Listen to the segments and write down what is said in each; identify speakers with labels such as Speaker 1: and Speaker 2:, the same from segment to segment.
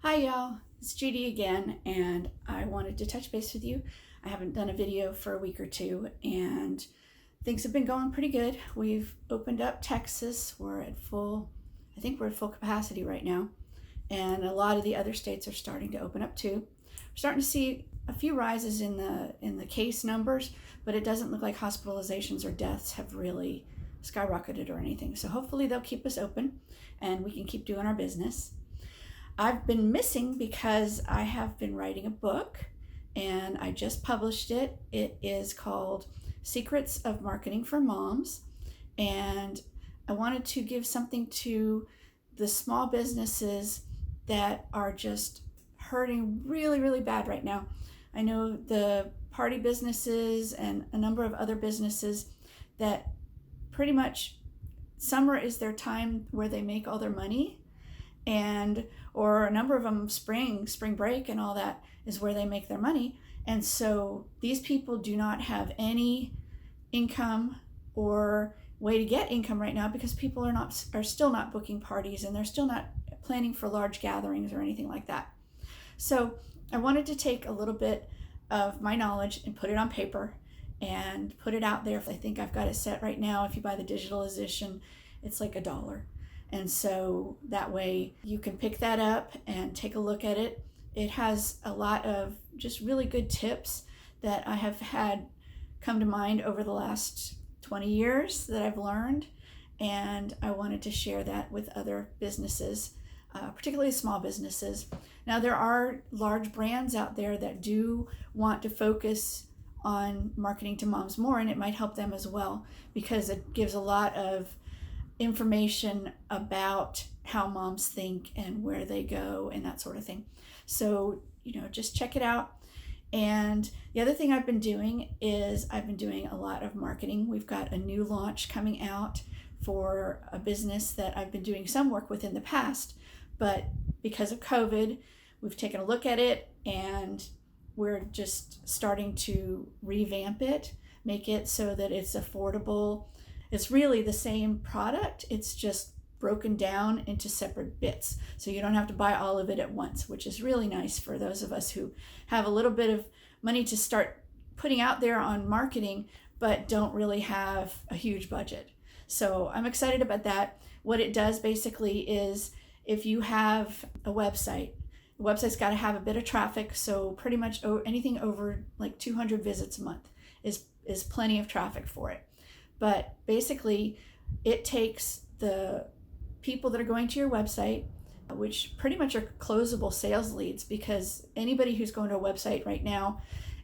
Speaker 1: Hi y'all, it's Judy again, and I wanted to touch base with you. I haven't done a video for a week or two, and things have been going pretty good. We've opened up Texas. I think we're at full capacity right now, and a lot of the other states are starting to open up too. We're starting to see a few rises in the case numbers, but it doesn't look like hospitalizations or deaths have really skyrocketed or anything. So hopefully they'll keep us open, and we can keep doing our business. I've been missing because I have been writing a book and I just published it. It is called Secrets of Marketing for Moms. And I wanted to give something to the small businesses that are just hurting really, really bad right now. I know the party businesses and a number of other businesses that pretty much summer is their time where they make all their money, and or a number of them spring break and all that is where they make their money. And so these people do not have any income or way to get income right now because people are still not booking parties, and they're still not planning for large gatherings or anything like that. So I wanted to take a little bit of my knowledge and put it on paper and put it out there. I think I've got it set right now. If you buy the digital edition, it's like $1. And so that way you can pick that up and take a look at it. It has a lot of just really good tips that I have had come to mind over the last 20 years that I've learned. And I wanted to share that with other businesses, particularly small businesses. Now, there are large brands out there that do want to focus on marketing to moms more, and it might help them as well because it gives a lot of information about how moms think and where they go and that sort of thing. So, just check it out. And the other thing I've been doing is I've been doing a lot of marketing. We've got a new launch coming out for a business that I've been doing some work with in the past, but because of COVID, we've taken a look at it and we're just starting to revamp it, make it so that it's affordable. It's really the same product, it's just broken down into separate bits. So you don't have to buy all of it at once, which is really nice for those of us who have a little bit of money to start putting out there on marketing, but don't really have a huge budget. So I'm excited about that. What it does basically is if you have a website, the website's got to have a bit of traffic. So pretty much anything over like 200 visits a month is plenty of traffic for it. But basically, it takes the people that are going to your website, which pretty much are closable sales leads, because anybody who's going to a website right now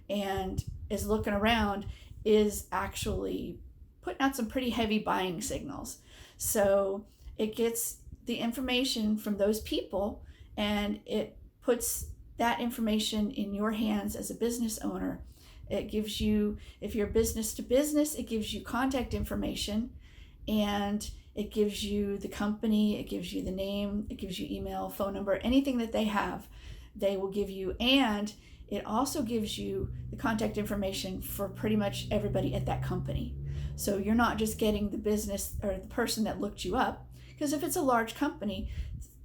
Speaker 1: and is looking around is actually putting out some pretty heavy buying signals. So it gets the information from those people and it puts that information in your hands as a business owner. It gives you, if you're business to business, it gives you contact information, and it gives you the company, it gives you the name, it gives you email, phone number, anything that they have, they will give you. And it also gives you the contact information for pretty much everybody at that company. So you're not just getting the business or the person that looked you up, because if it's a large company,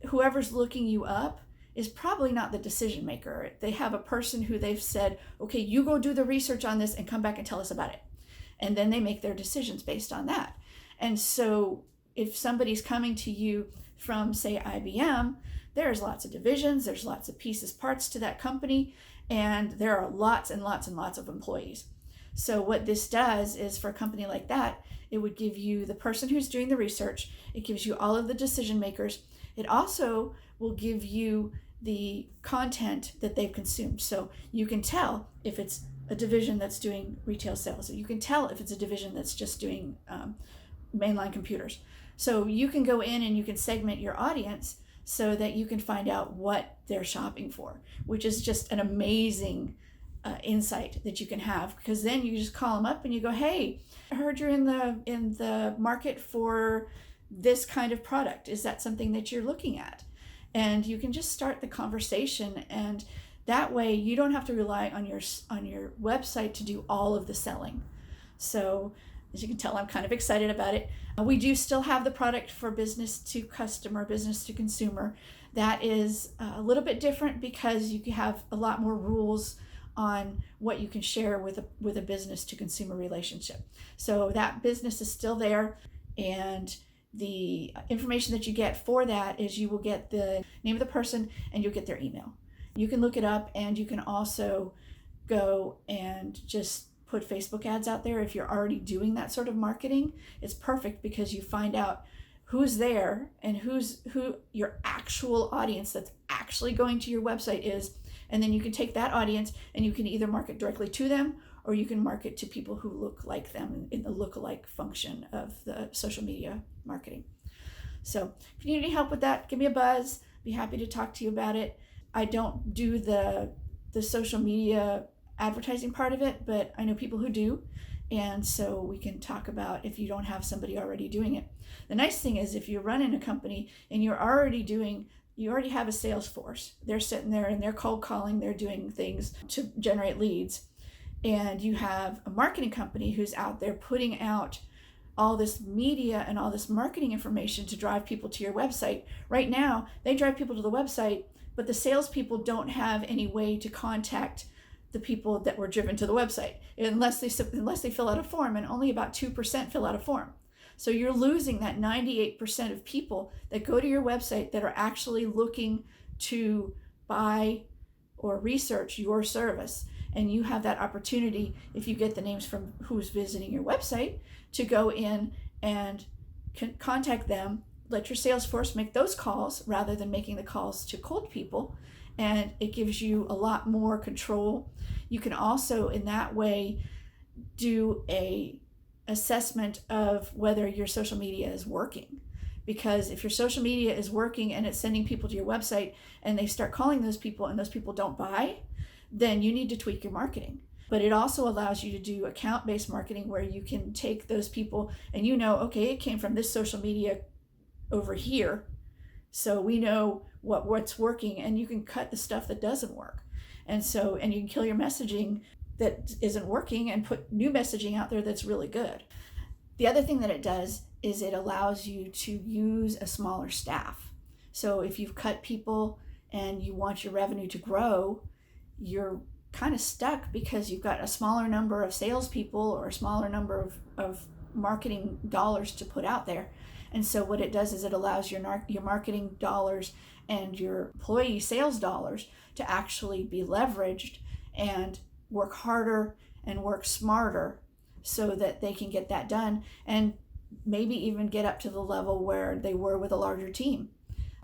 Speaker 1: whoever's looking you up is probably not the decision maker. They have a person who they've said, okay, you go do the research on this and come back and tell us about it. And then they make their decisions based on that. And so if somebody's coming to you from, say, IBM, there's lots of divisions, there's lots of pieces, parts to that company, and there are lots and lots and lots of employees. So what this does is, for a company like that, it would give you the person who's doing the research, it gives you all of the decision makers. It also will give you the content that they've consumed. So you can tell if it's a division that's doing retail sales. You can tell if it's a division that's just doing mainline computers. So you can go in and you can segment your audience so that you can find out what they're shopping for, which is just an amazing insight that you can have, because then you just call them up and you go, hey, I heard you're in the market for this kind of product. Is that something that you're looking at? And you can just start the conversation, and that way you don't have to rely on your website to do all of the selling. So as you can tell, I'm kind of excited about it. We do still have the product for business to customer, business to consumer. That is a little bit different because you have a lot more rules on what you can share with a business to consumer relationship. So that business is still there, and the information that you get for that is you will get the name of the person and you'll get their email. You can look it up, and you can also go and just put Facebook ads out there. If you're already doing that sort of marketing, it's perfect because you find out who's there and who your actual audience that's actually going to your website is. And then you can take that audience and you can either market directly to them, or you can market to people who look like them in the lookalike function of the social media marketing. So if you need any help with that, give me a buzz. Be happy to talk to you about it. I don't do the social media advertising part of it, but I know people who do. And so we can talk about if you don't have somebody already doing it. The nice thing is if you're running a company and you already have a sales force. They're sitting there and they're cold calling, they're doing things to generate leads. And you have a marketing company who's out there putting out all this media and all this marketing information to drive people to your website. Right now, they drive people to the website, but the salespeople don't have any way to contact the people that were driven to the website unless they fill out a form, and only about 2% fill out a form. So you're losing that 98% of people that go to your website that are actually looking to buy or research your service. And you have that opportunity, if you get the names from who's visiting your website, to go in and contact them, let your sales force make those calls rather than making the calls to cold people. And it gives you a lot more control. You can also, in that way, do a assessment of whether your social media is working. Because if your social media is working and it's sending people to your website and they start calling those people and those people don't buy, then you need to tweak your marketing. But it also allows you to do account-based marketing where you can take those people and okay, it came from this social media over here. So we know what's working, and you can cut the stuff that doesn't work. And you can kill your messaging that isn't working and put new messaging out there that's really good. The other thing that it does is it allows you to use a smaller staff. So if you've cut people and you want your revenue to grow, you're kind of stuck because you've got a smaller number of salespeople or a smaller number of marketing dollars to put out there. And so what it does is it allows your marketing dollars and your employee sales dollars to actually be leveraged and work harder and work smarter so that they can get that done and maybe even get up to the level where they were with a larger team.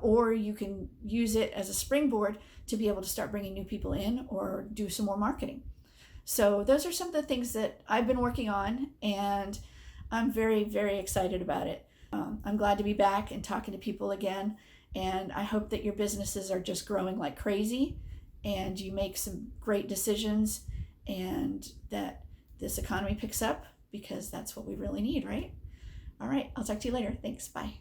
Speaker 1: Or you can use it as a springboard to be able to start bringing new people in or do some more marketing. So those are some of the things that I've been working on, and I'm very, very excited about it. I'm glad to be back and talking to people again, and I hope that your businesses are just growing like crazy and you make some great decisions and that this economy picks up, because that's what we really need, right? All right, I'll talk to you later. Thanks, bye.